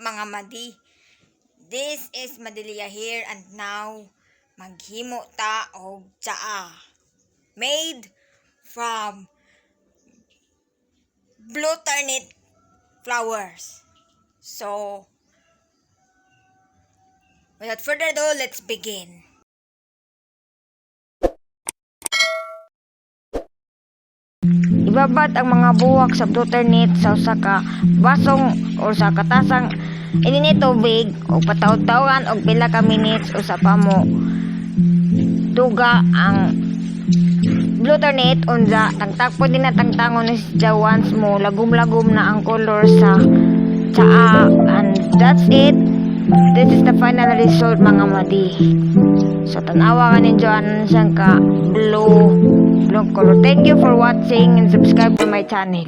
mga madi. This is Madilia here and now maghimo ta og tsaa made from blue turnip flowers. So without further ado, let's begin. Ibabat ang mga buwak sa blue turnip sa usa ka basong o sa katasang ininit tubig o pataod-taogan og pila ka minutes o sa pamo. Duga ang blue turnip unsa tagtagpo din na tangtangon ni siya once mo lagom-lagom na ang color sa tsaa, and that's it. This is the final result mga madi. So tanawa ka ninyo ano siyang ka blue color. Thank you for watching and subscribe to my channel.